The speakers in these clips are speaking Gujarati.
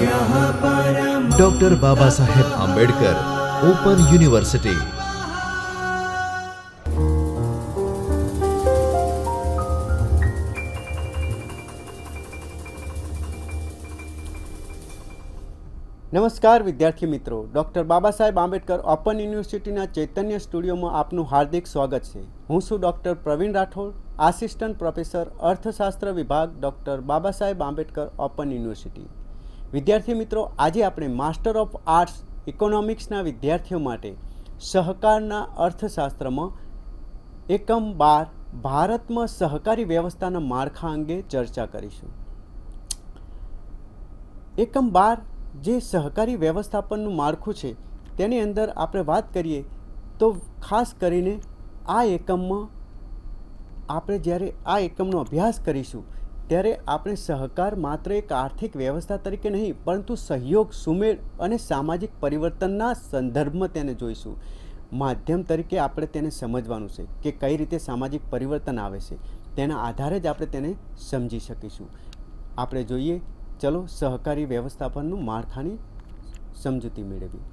Doctor Baba Saheb Ambedkar open university. નમસ્કાર વિદ્યાર્થી મિત્રો, ડૉક્ટર બાબા સાહેબ આંબેડકર ઓપન યુનિવર્સિટીના ચૈતન્ય સ્ટુડિયોમાં આપનું હાર્દિક સ્વાગત છે। હું છું doctor Praveen Rathod, assistant professor અર્થશાસ્ત્ર વિભાગ, doctor Baba Saheb Ambedkar open university. વિદ્યાર્થી મિત્રો, આજે આપણે માસ્ટર ઓફ આર્ટ્સ ઇકોનોમિક્સના વિદ્યાર્થીઓ માટે સહકારના અર્થશાસ્ત્રમાં એકમ 12 ભારતમાં સહકારી વ્યવસ્થાના માળખા અંગે ચર્ચા કરીશું। એકમ 12 જે સહકારી વ્યવસ્થાપનનું માળખું છે તેની અંદર આપણે વાત કરીએ તો ખાસ કરીને આ એકમમાં આપણે જ્યારે આ એકમનો અભ્યાસ કરીશું ત્યારે આપણે સહકાર માત્ર એક આર્થિક વ્યવસ્થા તરીકે નહીં પરંતુ સહયોગ, સુમેળ અને સામાજિક પરિવર્તનના સંદર્ભમાં તેને જોઈશું। માધ્યમ તરીકે આપણે તેને સમજવાનું છે કે કઈ રીતે સામાજિક પરિવર્તન આવે છે, તેના આધારે જ આપણે તેને સમજી શકીશું। આપણે જોઈએ, ચલો સહકારી વ્યવસ્થાપનનું માળખાની સમજૂતી મેળવી।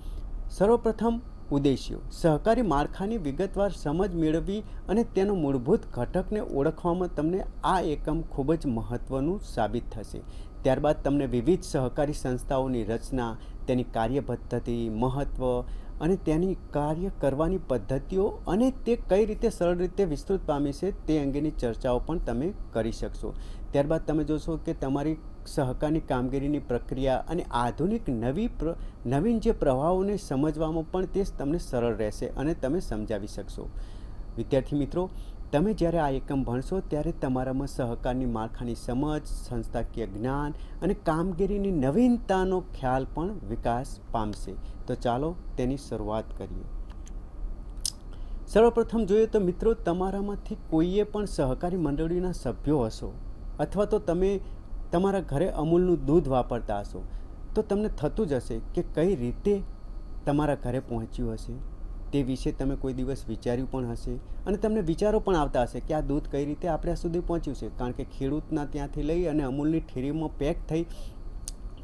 સર્વપ્રથમ ઉદ્દેશ્યો, સહકારી માળખાની વિગતવાર સમજ મેળવી અને તેનો મૂળભૂત ઘટકને ઓળખવામાં તમને આ એકમ ખૂબ જ મહત્ત્વનું સાબિત થશે। ત્યારબાદ તમને વિવિધ સહકારી સંસ્થાઓની રચના, તેની કાર્યપદ્ધતિ, મહત્ત્વ અને તેની કાર્ય કરવાની પદ્ધતિઓ અને તે કઈ રીતે સરળ રીતે વિસ્તૃત પામી છે તે અંગેની ચર્ચાઓ પણ તમે કરી શકશો। ત્યારબાદ તમે જોશો કે તમારી સહકારની કામગીરીની પ્રક્રિયા અને આધુનિક નવીન જે પ્રવાહોને સમજવામાં પણ તે તમને સરળ રહેશે અને તમે સમજાવી શકશો। વિદ્યાર્થી મિત્રો, તમે જ્યારે આ એકમ ભણશો ત્યારે તમારામાં સહકારની માળખાની સમજ, સંસ્થાકીય જ્ઞાન અને કામગીરીની નવીનતાનો ખ્યાલ પણ વિકાસ પામશે। તો ચાલો તેની શરૂઆત કરીએ। સર્વપ્રથમ જોઈએ તો મિત્રો, તમારામાંથી કોઈએ પણ સહકારી મંડળીના સભ્યો હશો અથવા તો તમે તમારા ઘરે અમૂલનું દૂધ વાપરતા હશો તો તમને થતું જ હશે કે કઈ રીતે તમારા ઘરે પહોંચ્યું હશે તે વિશે તમે કોઈ દિવસ વિચાર્યું પણ હશે અને તમને વિચારો પણ આવતા હશે કે આ દૂધ કઈ રીતે આપણા સુધી પહોંચ્યું છે, કારણ કે ખેડૂતના ત્યાંથી લઈ અને અમૂલની ઠેરીમાં પેક થઈ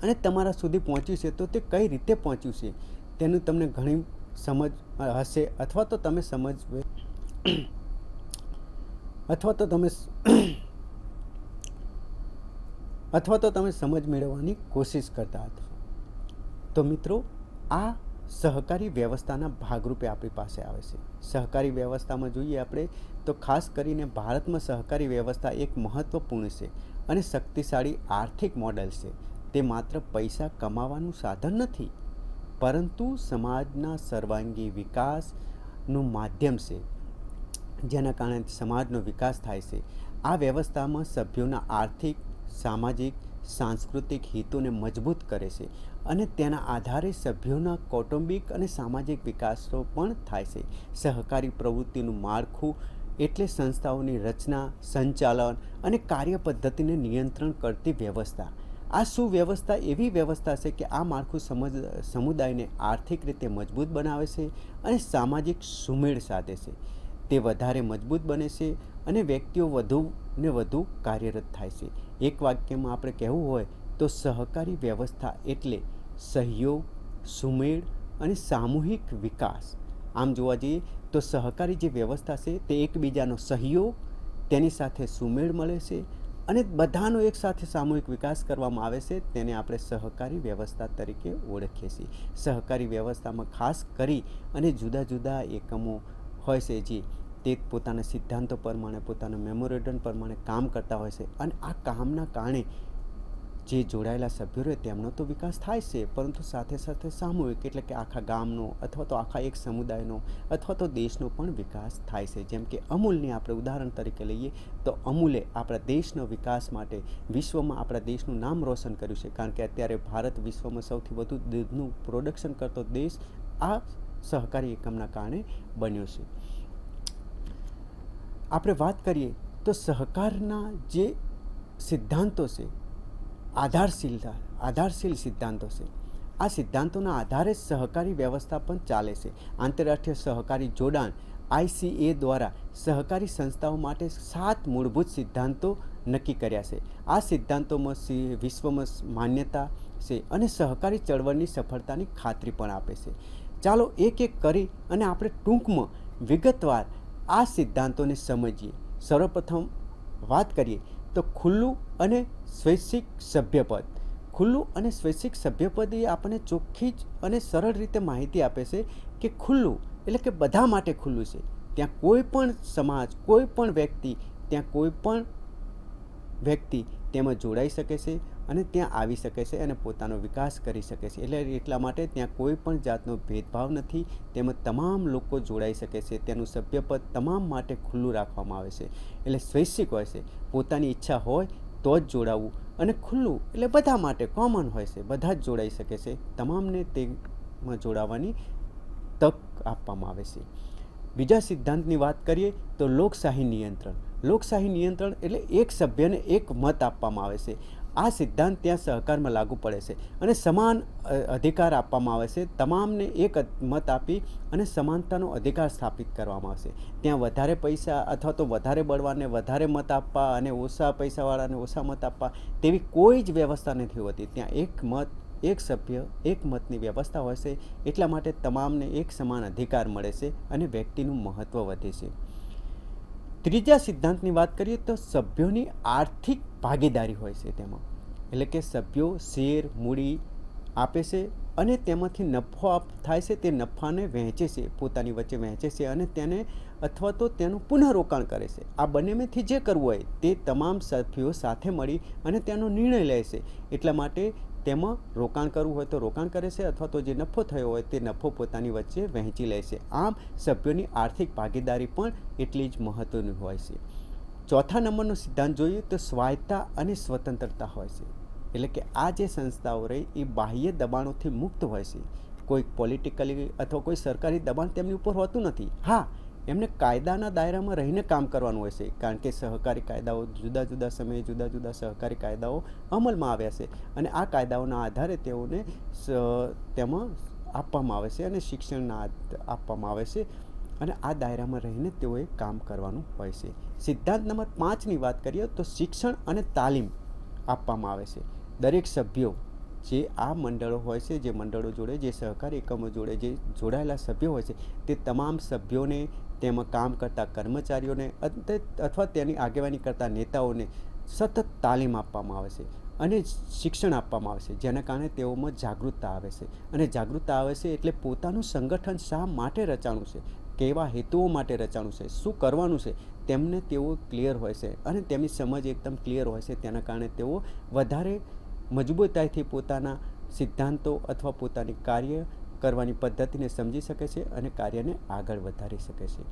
અને તમારા સુધી પહોંચ્યું છે તો તે કઈ રીતે પહોંચ્યું છે તેનું તમને ઘણી સમજ હશે અથવા તો તમે સમજ મેળવવાની કોશિશ કરતા હતા। તો મિત્રો, આ સહકારી વ્યવસ્થાના ભાગરૂપે આપણી પાસે આવે છે। સહકારી વ્યવસ્થામાં જોઈએ આપણે તો ખાસ કરીને ભારતમાં સહકારી વ્યવસ્થા એક મહત્ત્વપૂર્ણ છે અને શક્તિશાળી આર્થિક મોડેલ છે। તે માત્ર પૈસા કમાવાનું સાધન નથી પરંતુ સમાજના સર્વાંગી વિકાસનું માધ્યમ છે, જેના કારણે સમાજનો વિકાસ થાય છે। આ વ્યવસ્થામાં સભ્યોના આર્થિક, સામાજિક, સાંસ્કૃતિક હિતોને મજબૂત કરે છે અને તેના આધારે સભ્યોના કૌટુંબિક અને સામાજિક વિકાસો પણ થાય છે। સહકારી પ્રવૃત્તિનું માળખું એટલે સંસ્થાઓની રચના, સંચાલન અને કાર્યપદ્ધતિને નિયંત્રણ કરતી વ્યવસ્થા। આ સુવ્યવસ્થા એવી વ્યવસ્થા છે કે આ માળખું સમુદાયને આર્થિક રીતે મજબૂત બનાવે છે અને સામાજિક સુમેળ સાધે છે। તે વધારે મજબૂત બને છે અને વ્યક્તિઓ વધુ ને વધુ કાર્યરત થાય છે। એક વાક્યમાં આપણે કહેવું હોય તો સહકારી વ્યવસ્થા એટલે સહયોગ, સુમેળ અને સામૂહિક વિકાસ। આમ જોવા જઈએ તો સહકારી જે વ્યવસ્થા છે તે એકબીજાનો સહયોગ, તેની સાથે સુમેળ મળે છે અને બધાનો એકસાથે સામૂહિક વિકાસ કરવામાં આવે છે, તેને આપણે સહકારી વ્યવસ્થા તરીકે ઓળખીએ છીએ। સહકારી વ્યવસ્થામાં ખાસ કરી અને જુદા જુદા એકમો હોય છે જે તે પોતાના સિદ્ધાંતો પ્રમાણે, પોતાના મેમોરેન્ડમ પ્રમાણે કામ કરતા હોય છે અને આ કામના કારણે જે જોડાયેલા સભ્યો રહે તેમનો તો વિકાસ થાય છે પરંતુ સાથે સાથે સામૂહિક એટલે કે આખા ગામનો અથવા તો આખા એક સમુદાયનો અથવા તો દેશનો પણ વિકાસ થાય છે। જેમ કે અમૂલની આપણે ઉદાહરણ તરીકે લઈએ તો અમૂલે આપણા દેશનો વિકાસ માટે વિશ્વમાં આપણા દેશનું નામ રોશન કર્યું છે, કારણ કે અત્યારે ભારત વિશ્વમાં સૌથી વધુ દૂધનું પ્રોડક્શન કરતો દેશ આ સહકારી એકમના કારણે બન્યો છે। આપણે વાત કરીએ તો સહકારના જે સિદ્ધાંતો છે, આધારશીલ સિદ્ધાંતો છે, આ સિદ્ધાંતોના આધારે સહકારી વ્યવસ્થા પણ ચાલે છે। આંતરરાષ્ટ્રીય સહકારી જોડાણ ICA દ્વારા સહકારી સંસ્થાઓ માટે 7 મૂળભૂત સિદ્ધાંતો નક્કી કર્યા છે। આ સિદ્ધાંતોમાં વિશ્વમાં માન્યતા, છે અને સહકારી ચળવળની સફળતાની ખાતરી પણ આપે છે. ચાલો એક એક કરી અને આપણે ટૂંકમાં વિગતવાર આ સિદ્ધાંતોને સમજીએ. સર્વપ્રથમ વાત કરીએ તો ખુલ્લું અને સ્વૈચ્છિક સભ્યપદ. ખુલ્લું અને સ્વૈચ્છિક સભ્યપદ એ આપણને ચોખ્ખી જ અને સરળ રીતે માહિતી આપે છે કે ખુલ્લું એટલે કે બધા માટે ખુલ્લું છે. ત્યાં કોઈ પણ સમાજ, કોઈ પણ વ્યક્તિ, ત્યાં કોઈ પણ વ્યક્તિ તેમાં જોડાઈ શકે છે અને ત્યાં આવી શકે છે અને પોતાનો વિકાસ કરી શકે છે. એટલા માટે ત્યાં કોઈ પણ જાતનો ભેદભાવ નથી. તેમાં તમામ લોકો જોડાઈ શકે છે. તેનું સભ્યપદ તમામ માટે ખુલ્લું રાખવામાં આવે છે. એટલે સ્વૈચ્છિક હોય છે, પોતાની ઈચ્છા હોય તો જ જોડાવું, અને ખુલ્લું એટલે બધા માટે કોમન હોય છે, બધા જ જોડાઈ શકે છે. તમામને તેમાં જોડાવાની તક આપવામાં આવે છે. બીજા સિદ્ધાંતની વાત કરીએ તો લોકશાહી નિયંત્રણ. લોકશાહી નિયંત્રણ એટલે એક સભ્યને એક મત આપવામાં આવે છે. આ સિદ્ધાંત ત્યાં સહકારમાં લાગુ પડે છે અને સમાન અધિકાર આપવામાં આવે છે. તમામને એક મત આપી અને સમાનતાનો અધિકાર સ્થાપિત કરવામાં આવશે. ત્યાં વધારે પૈસા અથવા તો વધારે બળવાને વધારે મત આપવા અને ઓછા પૈસાવાળાને ઓછા મત આપવા તેવી કોઈ જ વ્યવસ્થા નથી હોતી. ત્યાં એક મત, એક સભ્ય, એક મતની વ્યવસ્થા હોય છે. એટલા માટે તમામને એક સમાન અધિકાર મળે છે અને વ્યક્તિનું મહત્ત્વ વધે છે. ત્રીજા સિદ્ધાંતની વાત કરીએ તો સભ્યોની આર્થિક ભાગીદારી હોય છે તેમાં. એટલે કે સભ્યો શેર, મૂડી આપે છે અને તેમાંથી નફો થાય છે. તે નફાને વહેંચે છે, પોતાની વચ્ચે વહેંચે છે અને તેને અથવા તો તેનું પુનઃરોકાણ કરે છે. આ બંનેમાંથી જે કરવું હોય તે તમામ સભ્યો સાથે મળી અને તેનો નિર્ણય લે છે. એટલા માટે તેમાં રોકાણ કરવું હોય તો રોકાણ કરે છે અથવા તો જે નફો થયો હોય તે નફો પોતાની વચ્ચે વહેંચી લે છે. આમ સભ્યોની આર્થિક ભાગીદારી પણ એટલી જ મહત્ત્વની હોય છે. ચોથા નંબરનો સિદ્ધાંત જોઈએ તો સ્વાયત્તા અને સ્વતંત્રતા હોય છે. એટલે કે આ જે સંસ્થાઓ રહી એ બાહ્ય દબાણોથી મુક્ત હોય છે. કોઈ પોલિટિકલી અથવા કોઈ સરકારી દબાણ તેમની ઉપર હોતું નથી. હા, એમને કાયદાના દાયરામાં રહીને કામ કરવાનું હોય છે, કારણ કે સહકારી કાયદાઓ જુદા જુદા સમયે જુદા જુદા સહકારી કાયદાઓ અમલમાં આવ્યા છે અને આ કાયદાઓના આધારે તેઓને તેમાં આપવામાં આવે છે અને શિક્ષણ આપવામાં આવે છે અને આ દાયરામાં રહીને તેઓએ કામ કરવાનું હોય છે. સિદ્ધાંત નંબર 5ની વાત કરીએ તો શિક્ષણ અને તાલીમ આપવામાં આવે છે. દરેક સભ્યો જે આ મંડળો હોય છે, જે મંડળો જોડે, જે સહકારી એકમો જોડે જે જોડાયેલા સભ્યો હોય છે, તે તમામ સભ્યોને, તેમાં કામ કરતા કર્મચારીઓને અથવા તેની આગેવાની કરતા નેતાઓને સતત તાલીમ આપવામાં આવે છે અને શિક્ષણ આપવામાં આવે છે, જેના કારણે તેઓમાં જાગૃતતા આવે છે. અને જાગૃતતા આવે છે એટલે પોતાનું સંગઠન શા માટે રચાણું છે, કેવા હેતુઓ માટે રચાણું છે, શું કરવાનું છે, તેમને તેઓ ક્લિયર હોય છે અને તેમની સમજ એકદમ ક્લિયર હોય છે. તેના કારણે તેઓ વધારે મજબૂતાઈથી પોતાના સિદ્ધાંતો અથવા પોતાની કાર્ય કરવાની પદ્ધતિને સમજી શકે છે અને કાર્યને આગળ વધારી શકે છે.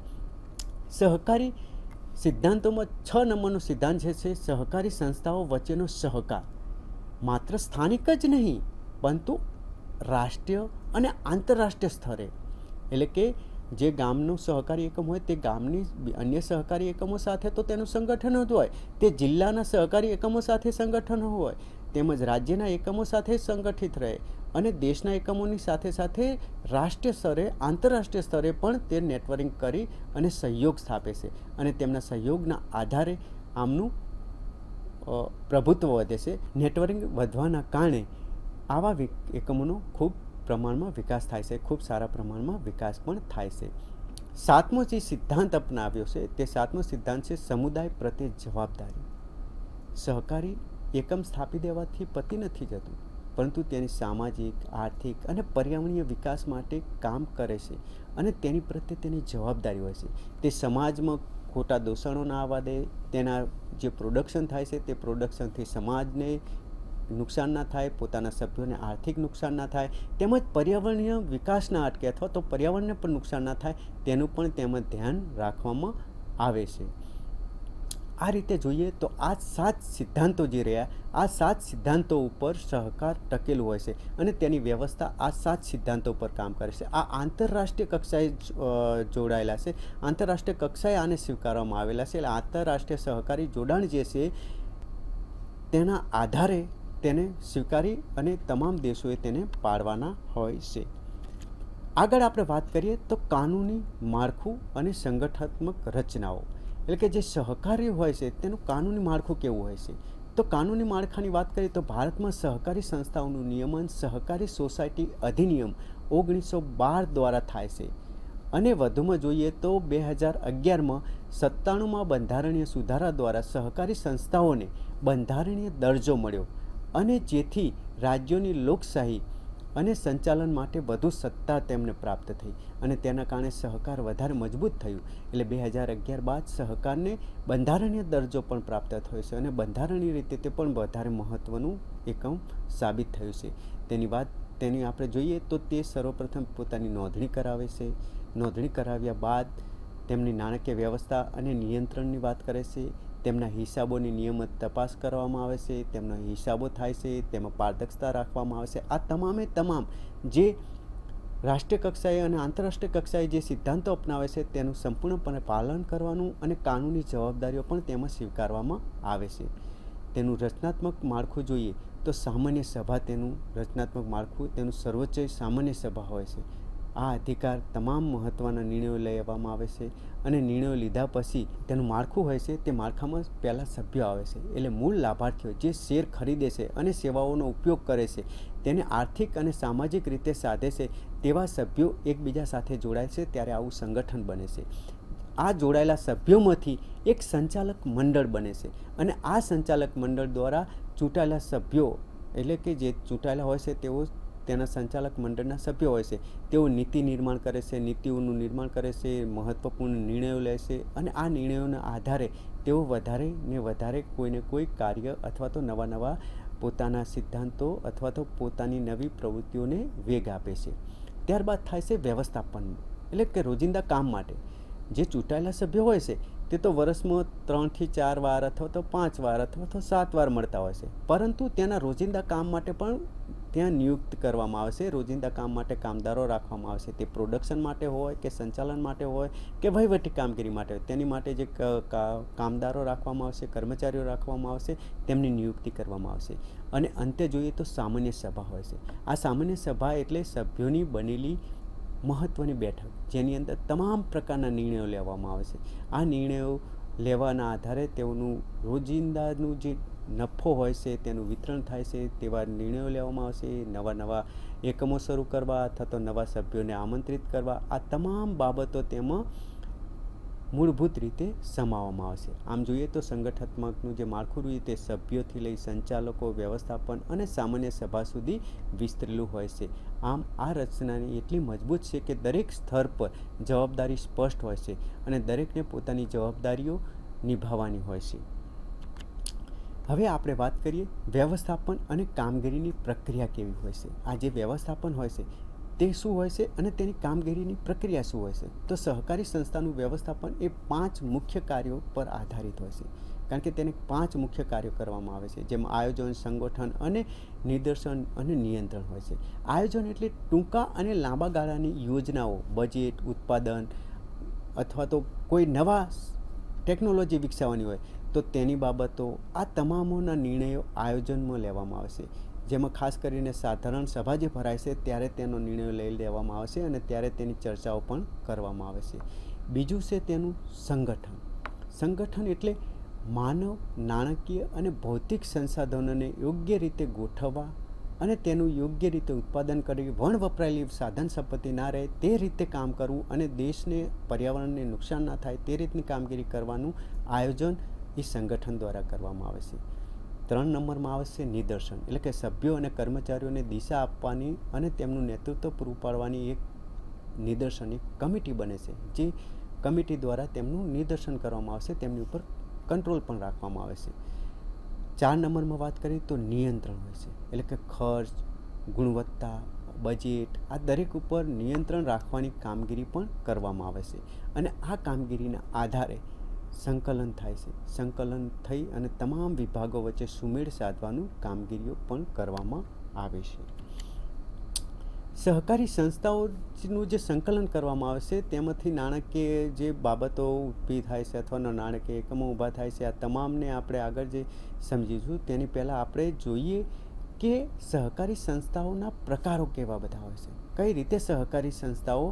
સહકારી સિદ્ધાંતોમાં 6 નંબરનો સિદ્ધાંત છે સહકારી સંસ્થાઓ વચ્ચેનો સહકાર. માત્ર સ્થાનિક જ નહીં પરંતુ રાષ્ટ્રીય અને આંતરરાષ્ટ્રીય સ્તરે. એટલે કે જે ગામનું સહકારી એકમ હોય તે ગામની અન્ય સહકારી એકમો સાથે તો તેનું સંગઠન જ હોય, તે જિલ્લાના સહકારી એકમો સાથે સંગઠન હોય, તેમજ રાજ્યના એકમો સાથે સંગઠિત રહે અને દેશના એકમોની સાથે સાથે રાષ્ટ્રીય સ્તરે, આંતરરાષ્ટ્રીય સ્તરે પણ તે નેટવર્કિંગ કરી અને સહયોગ સ્થાપે છે અને તેમના સહયોગના આધારે આમનું પ્રભુત્વ વધે છે. નેટવર્કિંગ વધવાના કારણે આવા એકમોનો ખૂબ પ્રમાણમાં વિકાસ થાય છે, ખૂબ સારા પ્રમાણમાં વિકાસ પણ થાય છે. 7મો જે સિદ્ધાંત અપનાવ્યો છે તે 7મો સિદ્ધાંત છે સમુદાય પ્રત્યે જવાબદારી. સહકારી એકમ સ્થાપી દેવાથી પતી નથી જતું, પરંતુ તેની સામાજિક, આર્થિક અને પર્યાવરણીય વિકાસ માટે કામ કરે છે અને તેની પ્રત્યે તેની જવાબદારી હોય છે. તે સમાજમાં ખોટા દૂષણો ના આવવા દે, તેના જે પ્રોડક્શન થાય છે તે પ્રોડક્શનથી સમાજને નુકસાન ના થાય, પોતાના સભ્યોને આર્થિક નુકસાન ના થાય, તેમજ પર્યાવરણીય વિકાસ ના અટકે અથવા તો પર્યાવરણને પણ નુકસાન ના થાય તેનું પણ તેમાં ધ્યાન રાખવામાં આવે છે. આ રીતે જોઈએ તો આ 7 સિદ્ધાંતો જે રહ્યા, આ 7 સિદ્ધાંતો ઉપર સહકાર ટકેલું હોય છે અને તેની વ્યવસ્થા આ 7 સિદ્ધાંતો પર કામ કરે છે. આ આંતરરાષ્ટ્રીય કક્ષાએ જોડાયેલા છે, આંતરરાષ્ટ્રીય કક્ષાએ આને સ્વીકારવામાં આવેલા છે. એટલે આંતરરાષ્ટ્રીય સહકારી જોડાણ જે છે તેના આધારે તેને સ્વીકારી અને તમામ દેશોએ તેને પાડવાના હોય છે. આગળ આપણે વાત કરીએ તો કાનૂની માળખું અને સંગઠનાત્મક રચનાઓ. એટલે કે જે સહકારી હોય છે તેનું કાનૂની માળખું કેવું હોય છે, તો કાનૂની માળખાની વાત કરીએ તો ભારતમાં સહકારી સંસ્થાઓનું નિયમન સહકારી સોસાયટી અધિનિયમ 1912 દ્વારા થાય છે. અને વધુમાં જોઈએ તો 2011માં 97માં બંધારણીય સુધારા દ્વારા સહકારી સંસ્થાઓને બંધારણીય દરજ્જો મળ્યો અને જેથી રાજ્યોની લોકશાહી અને સંચાલન માટે વધુ સત્તા તેમને પ્રાપ્ત થઈ અને તેના કારણે સહકાર વધારે મજબૂત થયું. એટલે 2011 બાદ સહકારને બંધારણીય દરજ્જો પણ પ્રાપ્ત થયો છે અને બંધારણીય રીતે તે પણ વધારે મહત્ત્વનું એકમ સાબિત થયું છે. તેની આપણે જોઈએ તો તે સર્વપ્રથમ પોતાની નોંધણી કરાવે છે. નોંધણી કરાવ્યા બાદ તેમની નાણાકીય વ્યવસ્થા અને નિયંત્રણની વાત કરે છે. તેમના હિસાબોની નિયમિત તપાસ કરવામાં આવે છે. તેમના હિસાબો થાય છે, તેમાં પારદર્શિતા રાખવામાં આવે છે. આ તમામે તમામ જે રાષ્ટ્રીય કક્ષાએ અને આંતરરાષ્ટ્રીય કક્ષાએ જે સિદ્ધાંતો અપનાવે છે તેનું સંપૂર્ણપણે પાલન કરવાનું અને કાનૂની જવાબદારીઓ પણ તેમાં સ્વીકારવામાં આવે છે. તેનું રચનાત્મક માળખું જોઈએ તો સામાન્ય સભા તેનું રચનાત્મક માળખું તેનું સર્વોચ્ચ સામાન્ય સભા હોય છે. આ અધિકાર તમામ મહત્ત્વના નિર્ણયો લેવામાં આવે છે અને નિર્ણયો લીધા પછી તેનું માળખું હોય છે. તે માળખામાં પહેલાં સભ્યો આવે છે, એટલે મૂળ લાભાર્થીઓ જે શેર ખરીદે છે અને સેવાઓનો ઉપયોગ કરે છે, તેને આર્થિક અને સામાજિક રીતે સાધે છે તેવા સભ્યો એકબીજા સાથે જોડાય છે, ત્યારે આવું સંગઠન બને છે. આ જોડાયેલા સભ્યોમાંથી એક સંચાલક મંડળ બને છે અને આ સંચાલક મંડળ દ્વારા ચૂંટાયેલા સભ્યો એટલે કે જે ચૂંટાયેલા હોય છે તેઓ તેના સંચાલક મંડળના સભ્યો હોય છે. તેઓ નીતિ નિર્માણ કરે છે, નીતિઓનું નિર્માણ કરે છે, મહત્ત્વપૂર્ણ નિર્ણયો લે છે અને આ નિર્ણયોના આધારે તેઓ વધારે ને વધારે કોઈને કોઈ કાર્ય અથવા તો નવા પોતાના સિદ્ધાંતો અથવા તો પોતાની નવી પ્રવૃત્તિઓને વેગ આપે છે. ત્યારબાદ થાય છે વ્યવસ્થાપન, એટલે કે રોજિંદા કામ માટે જે ચૂંટાયેલા સભ્યો હોય છે તે તો વર્ષમાં 3 થી 4 વાર અથવા તો 5 વાર અથવા તો 7 વાર મળતા હોય છે, પરંતુ તેના રોજિંદા કામ માટે પણ ત્યાં નિયુક્ત કરવામાં આવે છે. રોજિંદા કામ માટે કામદારો રાખવામાં આવે છે. તે પ્રોડક્શન માટે હોય કે સંચાલન માટે હોય કે વહીવટી કામગીરી માટે હોય, તેની માટે જે કામદારો રાખવામાં આવશે, કર્મચારીઓ રાખવામાં આવશે, તેમની નિયુક્તિ કરવામાં આવશે. અને અંતે જોઈએ તો સામાન્ય સભા હોય છે. આ સામાન્ય સભા એટલે સભ્યોની બનેલી મહત્ત્વની બેઠક જેની અંદર તમામ પ્રકારના નિર્ણયો લેવામાં આવે છે. આ નિર્ણયો લેવાના આધારે તેઓનું રોજિંદાનું જે નફો હોય છે તેનું વિતરણ થાય છે, તેવા નિર્ણયો લેવામાં આવશે. નવા એકમો શરૂ કરવા અથવા તો નવા સભ્યોને આમંત્રિત કરવા, આ તમામ બાબતો તેમાં મૂળભૂત રીતે સમાવવામાં આવશે. આમ જોઈએ તો સંગઠનાત્મકનું જે માળખું રહ્યું તે સભ્યોથી લઈ સંચાલકો, વ્યવસ્થાપન અને સામાન્ય સભા સુધી વિસ્તરેલું હોય છે. આમ આ રચનાની એટલી મજબૂત છે કે દરેક સ્તર પર જવાબદારી સ્પષ્ટ હોય છે અને દરેકને પોતાની જવાબદારીઓ નિભાવવાની હોય છે. હવે આપણે વાત કરીએ વ્યવસ્થાપન અને કામગીરીની પ્રક્રિયા કેવી હોય છે. આ જે વ્યવસ્થાપન હોય છે તે શું હોય છે અને તેની કામગીરીની પ્રક્રિયા શું હોય છે. તો સહકારી સંસ્થાનું વ્યવસ્થાપન એ 5 મુખ્ય કાર્યો પર આધારિત હોય છે, કારણ કે તેને 5 મુખ્ય કાર્યો કરવામાં આવે છે, જેમાં આયોજન, સંગઠન અને નિદર્શન અને નિયંત્રણ હોય છે. આયોજન એટલે ટૂંકા અને લાંબા ગાળાની યોજનાઓ, બજેટ, ઉત્પાદન અથવા તો કોઈ નવા ટેકનોલોજી વિકસાવવાની હોય તો તેની બાબતો, આ તમામોના નિર્ણયો આયોજનમાં લેવામાં આવે છે. જેમાં ખાસ કરીને સાધારણ સભા જે ભરાય છે ત્યારે તેનો નિર્ણય લઈ લેવામાં આવે છે અને ત્યારે તેની ચર્ચાઓ પણ કરવામાં આવે છે. બીજું છે તેનું સંગઠન. સંગઠન એટલે માનવ, નાણાકીય અને ભૌતિક સંસાધનોને યોગ્ય રીતે ગોઠવવા અને તેનું યોગ્ય રીતે ઉત્પાદન કરી વપરાયેલી સાધન સંપત્તિ ના રહે તે રીતે કામ કરવું અને દેશને, પર્યાવરણને નુકસાન ના થાય તે રીતની કામગીરી કરવાનું આયોજન એ સંગઠન દ્વારા કરવામાં આવે છે. 3 નંબરમાં આવે છે નિદર્શન, એટલે કે સભ્યો અને કર્મચારીઓને દિશા આપવાની અને તેમનું નેતૃત્વ પૂરું પાડવાની એક નિદર્શન, એક કમિટી બને છે. જે કમિટી દ્વારા તેમનું નિદર્શન કરવામાં આવશે, તેમની ઉપર કંટ્રોલ પણ રાખવામાં આવે છે. 4 નંબરમાં વાત કરીએ તો નિયંત્રણ હોય છે, એટલે કે ખર્ચ, ગુણવત્તા, બજેટ, આ દરેક ઉપર નિયંત્રણ રાખવાની કામગીરી પણ કરવામાં આવે છે અને આ કામગીરીના આધારે સંકલન થાય છે. સંકલન થઈ અને તમામ વિભાગો વચ્ચે સુમેળ સાધવાનું કામગીરીઓ પણ કરવામાં આવે છે. સહકારી સંસ્થાઓનું જે સંકલન કરવામાં આવે છે તેમાંથી નાણાકીય જે બાબતો ઊભી થાય છે અથવા નાણાકીય એકમો ઊભા થાય છે, આ તમામને આપણે આગળ જે સમજીશું તેની પહેલાં આપણે જોઈએ કે સહકારી સંસ્થાઓના પ્રકારો કેવા બધા હોય છે, કઈ રીતે સહકારી સંસ્થાઓ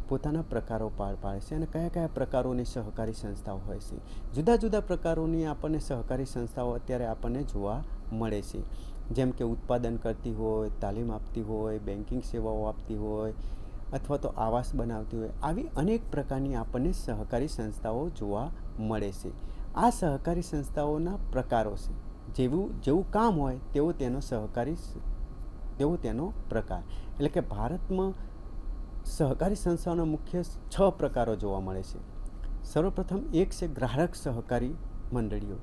પોતાના પ્રકારો પાર પાડે છે અને કયા કયા પ્રકારોની સહકારી સંસ્થાઓ હોય છે. જુદા જુદા પ્રકારોની આપણને સહકારી સંસ્થાઓ અત્યારે આપણને જોવા મળે છે. જેમ કે ઉત્પાદન કરતી હોય, તાલીમ આપતી હોય, બેન્કિંગ સેવાઓ આપતી હોય અથવા તો આવાસ બનાવતી હોય, આવી અનેક પ્રકારની આપણને સહકારી સંસ્થાઓ જોવા મળે છે. આ સહકારી સંસ્થાઓના પ્રકારો છે. જેવું કામ હોય તેવો તેનો પ્રકાર. એટલે કે ભારતમાં સહકારી સંસ્થાઓના મુખ્ય 6 પ્રકારો જોવા મળે છે. સર્વપ્રથમ એક છે ગ્રાહક સહકારી મંડળીઓ,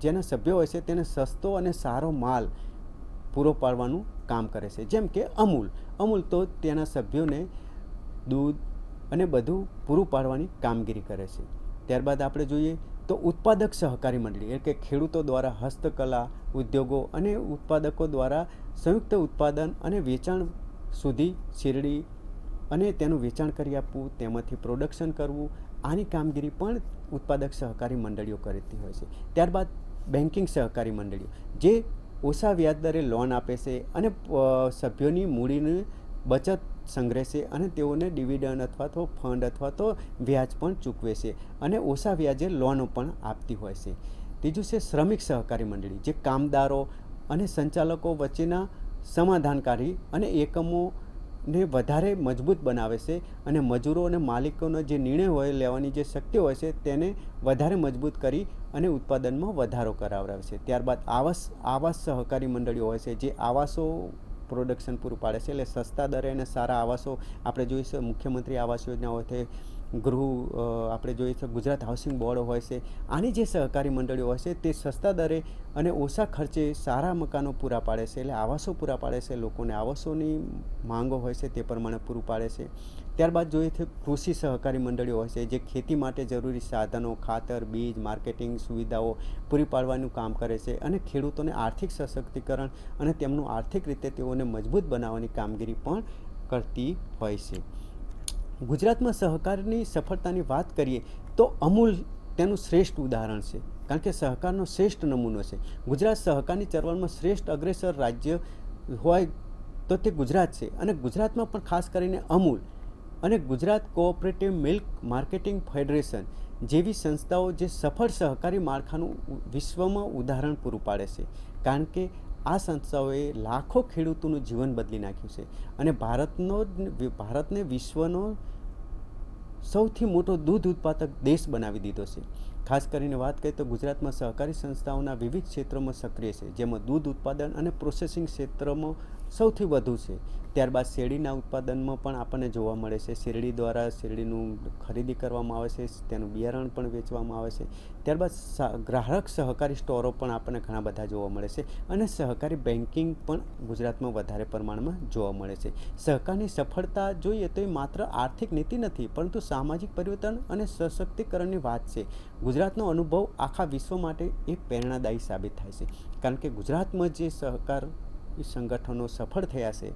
જેના સભ્યો હોય છે તેને સસ્તો અને સારો માલ પૂરો પાડવાનું કામ કરે છે. જેમ કે અમૂલ તો તેના સભ્યોને દૂધ અને બધું પૂરું પાડવાની કામગીરી કરે છે. ત્યારબાદ આપણે જોઈએ તો ઉત્પાદક સહકારી મંડળી, એટલે કે ખેડૂતો દ્વારા હસ્તકલા ઉદ્યોગો અને ઉત્પાદકો દ્વારા સંયુક્ત ઉત્પાદન અને વેચાણ સુધી શેરડી અને તેનું વેચાણ કરી આપવું, તેમાંથી પ્રોડક્શન કરવું, આની કામગીરી પણ ઉત્પાદક સહકારી મંડળીઓ કરતી હોય છે. ત્યારબાદ બેન્કિંગ સહકારી મંડળીઓ, જે ઓછા વ્યાજ દરે લોન આપે છે અને સભ્યોની મૂડીની બચત સંગ્રહે છે અને તેઓને ડિવિડન્ડ અથવા તો ફંડ અથવા તો વ્યાજ પણ ચૂકવે છે અને ઓછા વ્યાજે લોનો પણ આપતી હોય છે. ત્રીજું છે શ્રમિક સહકારી મંડળી, જે કામદારો અને સંચાલકો વચ્ચેના સમાધાનકારી અને એકમોને વધારે મજબૂત બનાવે છે અને મજૂરો અને માલિકોનો જે નિર્ણય હોય લેવાની જે શક્તિ હોય છે તેને વધારે મજબૂત કરી અને ઉત્પાદનમાં વધારો કરાવડાવે છે. ત્યારબાદ આવાસ સહકારી મંડળીઓ હોય છે, જે આવાસો પ્રોડક્શન પૂરું પાડે છે. એટલે સસ્તા દરે અને સારા આવાસો આપણે જોઈશું. મુખ્યમંત્રી આવાસ યોજના હોય છે, આપણે જોઈએ તો ગુજરાત હાઉસિંગ બોર્ડ હોય છે. આની જે સહકારી મંડળીઓ હોય છે તે સસ્તા દરે અને ઓછા ખર્ચે સારા મકાનો પૂરા પાડે છે. એટલે આવાસો પૂરા પાડે છે, લોકોને આવાસોની માંગો હોય છે તે પ્રમાણે પૂરું પાડે છે. ત્યારબાદ જોઈએ તો કૃષિ સહકારી મંડળીઓ હોય છે, જે ખેતી માટે જરૂરી સાધનો, ખાતર, બીજ, માર્કેટિંગ સુવિધાઓ પૂરી પાડવાનું કામ કરે છે અને ખેડૂતોને આર્થિક સશક્તિકરણ અને તેમનું આર્થિક રીતે તેઓને મજબૂત બનાવવાની કામગીરી પણ કરતી હોય છે. ગુજરાતમાં સહકારની સફળતાની વાત કરીએ તો અમૂલ તેનું શ્રેષ્ઠ ઉદાહરણ છે, કારણ કે સહકારનો શ્રેષ્ઠ નમૂનો છે. ગુજરાત સહકારની ચળવળમાં શ્રેષ્ઠ અગ્રેસર રાજ્ય હોય તો તે ગુજરાત છે અને ગુજરાતમાં પણ ખાસ કરીને અમૂલ અને Gujarat cooperative milk marketing federation જેવી સંસ્થાઓ જે સફળ સહકારી માળખાનું વિશ્વમાં ઉદાહરણ પૂરું પાડે છે, કારણ કે આ સંસ્થાઓએ લાખો ખેડૂતોનું જીવન બદલી નાખ્યું છે અને ભારતને વિશ્વનો સૌથી મોટો દૂધ ઉત્પાદક દેશ બનાવી દીધો છે. ખાસ કરીને વાત કરીએ તો ગુજરાતમાં સહકારી સંસ્થાઓના વિવિધ ક્ષેત્રોમાં સક્રિય છે, જેમાં દૂધ ઉત્પાદન અને પ્રોસેસિંગ ક્ષેત્રમાં સૌથી વધુ છે. ત્યારબાદ શેરડીના ઉત્પાદનમાં પણ આપણને જોવા મળે છે. શેરડી દ્વારા શેરડીનું ખરીદી કરવામાં આવે છે, તેનું બિયારણ પણ વેચવામાં આવે છે. ત્યારબાદ ગ્રાહક સહકારી સ્ટોરો પણ આપણને ઘણા બધા જોવા મળે છે અને સહકારી બેન્કિંગ પણ ગુજરાતમાં વધારે પ્રમાણમાં જોવા મળે છે. સહકારની સફળતા જોઈએ તો એ માત્ર આર્થિક નીતિ નથી, પરંતુ સામાજિક પરિવર્તન અને સશક્તિકરણની વાત છે. ગુજરાતનો અનુભવ આખા વિશ્વ માટે એક પ્રેરણાદાયી સાબિત થાય છે, કારણ કે ગુજરાતમાં જે સહકાર સંગઠનો સફળ થયા છે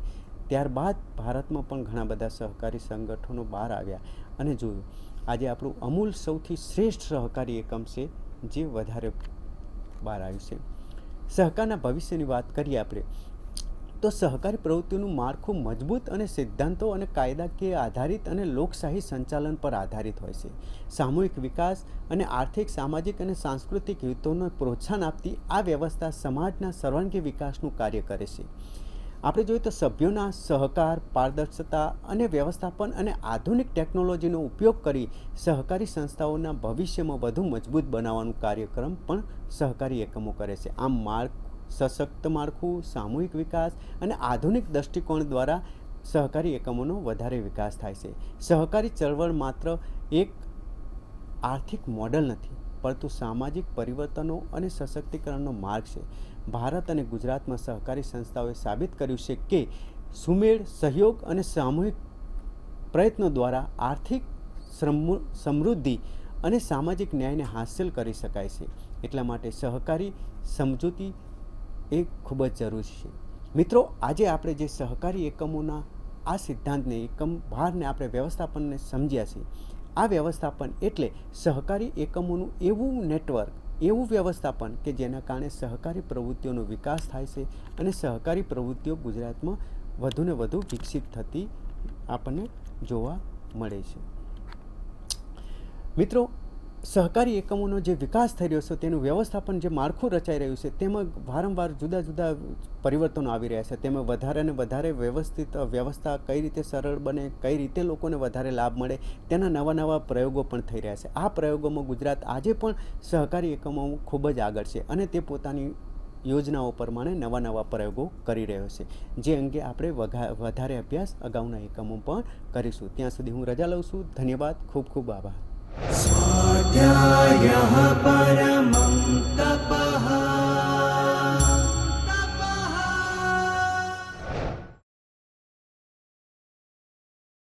ત્યારબાદ ભારતમાં પણ ઘણા બધા સહકારી સંગઠનો બહાર આવ્યા અને જોયું આજે આપણું અમૂલ સૌથી શ્રેષ્ઠ સહકારી એકમ છે જે વધારે બહાર આવ્યું છે. સહકારના ભવિષ્યની વાત કરીએ આપણે તો સહકારી પ્રવૃત્તિઓનું માળખું મજબૂત અને સિદ્ધાંતો અને કાયદાકીય આધારિત અને લોકશાહી સંચાલન પર આધારિત હોય છે. સામૂહિક વિકાસ અને આર્થિક, સામાજિક અને સાંસ્કૃતિક હિતોને પ્રોત્સાહન આપતી આ વ્યવસ્થા સમાજના સર્વાંગી વિકાસનું કાર્ય કરે છે. આપણે જોઈએ તો સભ્યોના સહકાર, પારદર્શિતા અને વ્યવસ્થાપન અને આધુનિક ટેકનોલોજીનો ઉપયોગ કરી સહકારી સંસ્થાઓના ભવિષ્યમાં વધુ મજબૂત બનાવવાનું કાર્યક્રમ પણ સહકારી એકમો કરે છે. આમ સશક્ત માળખું, સામૂહિક વિકાસ અને આધુનિક દૃષ્ટિકોણ દ્વારા સહકારી એકમોનો વધારે વિકાસ થાય છે. સહકારી ચળવળ માત્ર એક આર્થિક મોડલ નથી, પરંતુ સામાજિક પરિવર્તનો અને સશક્તિકરણનો માર્ગ છે. ભારત અને ગુજરાતમાં સહકારી સંસ્થાઓએ સાબિત કર્યું છે કે સુમેળ, સહયોગ અને સામૂહિક પ્રયત્નો દ્વારા આર્થિક સમૃદ્ધિ અને સામાજિક ન્યાયને હાંસલ કરી શકાય છે. એટલા માટે સહકારી સમજૂતી એ ખૂબ જ જરૂરી છે. મિત્રો, આજે આપણે જે સહકારી એકમોના આ સિદ્ધાંતને ભારને આપણે વ્યવસ્થાપનને સમજ્યા છીએ. આ વ્યવસ્થાપન એટલે સહકારી એકમોનું એવું નેટવર્ક, એવું વ્યવસ્થાપન કે જેના કારણે સહકારી પ્રવૃત્તિઓનો વિકાસ થાય છે અને સહકારી પ્રવૃત્તિઓ ગુજરાતમાં વધુને વધુ વિકસિત થતી આપણને જોવા મળે છે. મિત્રો, સહકારી એકમોનો જે વિકાસ થઈ રહ્યો છે, તેનું વ્યવસ્થાપન જે માળખું રચાઈ રહ્યું છે, તેમાં વારંવાર જુદા જુદા પરિવર્તનો આવી રહ્યા છે. તેમાં વધારે ને વધારે વ્યવસ્થિત વ્યવસ્થા કઈ રીતે સરળ બને, કઈ રીતે લોકોને વધારે લાભ મળે, તેના નવા નવા પ્રયોગો પણ થઈ રહ્યા છે. આ પ્રયોગોમાં ગુજરાત આજે પણ સહકારી એકમો ખૂબ જ આગળ છે અને તે પોતાની યોજનાઓ પ્રમાણે નવા નવા પ્રયોગો કરી રહ્યો છે, જે અંગે આપણે વધારે અભ્યાસ અગાઉના એકમો પણ કરીશું. ત્યાં સુધી હું રજા લઉં છું. ધન્યવાદ. ખૂબ ખૂબ આભાર. स्वाध्यायः